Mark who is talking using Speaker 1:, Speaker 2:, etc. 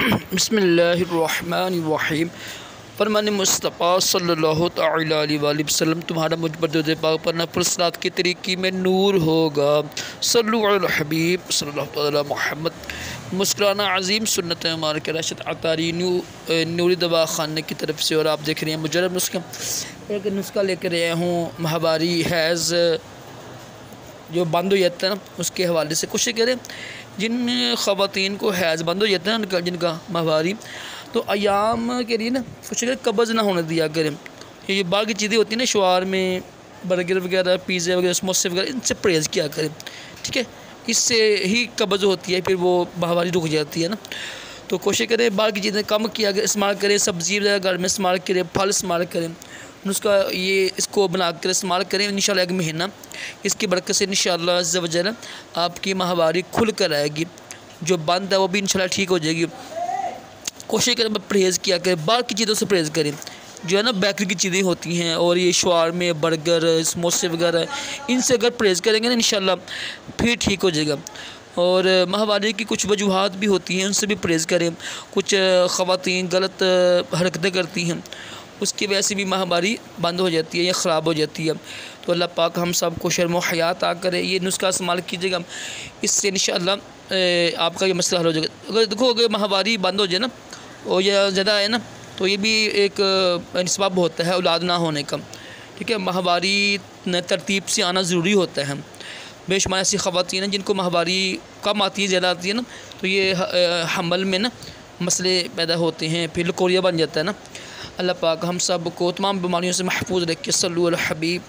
Speaker 1: बिस्मिल्लाहिर्रहमानिर्रहीम। फरमान मुस्तफ़ा सल्लल्लाहु तआला अलैहि वसल्लम तुम्हारा मुझ पर दरूद पाक पढ़ना पुरस्लात के तरीक़े में नूर होगा। सल्लु अला हबीब सल्लल्लाहु तआला मुहम्मद। मुस्कुराना अज़ीम सुन्नत हमारे के रशद अतारी नूरी दवा खाने की तरफ से। और आप देख रहे हैं मुजरब नुस्खा। एक नुस्खा लेकर आया हूँ माहवारी हैज़ जो बंद हो जाता है ना, उसके हवाले से कोशिश करें। जिन ख़वातीन को हैज़ बंद हो जाता है ना, जिनका माहवारी, तो अयाम के लिए ना कोशिश करें कब्ज़ ना होने दिया करें। ये बाकी चीज़ें होती हैं ना, शुआर में बर्गर वगैरह, पिज़्ज़ा वगैरह, समोसे वगैरह, इनसे परहेज़ किया करें, ठीक है। इससे ही कब्ज़ होती है, फिर वो माहवारी रुक जाती है ना। तो कोशिश करें बाकी चीज़ें कम किया इस्तेमाल करें। सब्ज़ी वगैरह घर में इस्तेमाल करें, फल इस्तेमाल करें। उसका ये इसको बना कर इस्तेमाल करें। इंशाल्लाह एक महीना इसकी बरकत से इंशाल्लाह अज़्ज़ व जल आपकी माहवारी खुल कर आएगी। जो बंद है वो भी इंशाल्लाह ठीक हो जाएगी। कोशिश करें परहेज़ किया करें, बाहर की चीज़ों से परहेज़ करें। जो है ना बेकरी की चीज़ें होती हैं और ये शवारमे, बर्गर, समोसे वगैरह, इनसे अगर परहेज़ करेंगे ना इंशाल्लाह फिर ठीक हो जाएगा। और माहवारी की कुछ वजूहात भी होती हैं, उनसे भी परहेज़ करें। कुछ ख़वातीन गलत हरकतें करती हैं, उसकी वजह से भी माहवारी बंद हो जाती है या ख़राब हो जाती है। तो अल्लाह पाक हम सब को शर्म व हया अता करे। ये नुस्खा इस्तेमाल कीजिएगा, इससे इंशाअल्लाह आपका ये मसला हल हो जाएगा। अगर देखो अगर माहवारी बंद हो जाए ना और या ज़्यादा है ना, तो ये भी एक सबब होता है औलाद ना होने का, ठीक है। माहवारी तरतीब से आना ज़रूरी होता है। बेशुमार ऐसी ख़वातीन हैं जिनको माहवारी कम आती है, ज़्यादा आती है ना, तो ये हमल में ना मसले पैदा होते हैं, फिर लकोरिया बन जाता है ना। अल्लाह पाक हम सब को तमाम बीमारियों से महफूज रखे। सल्लु अला हबीब।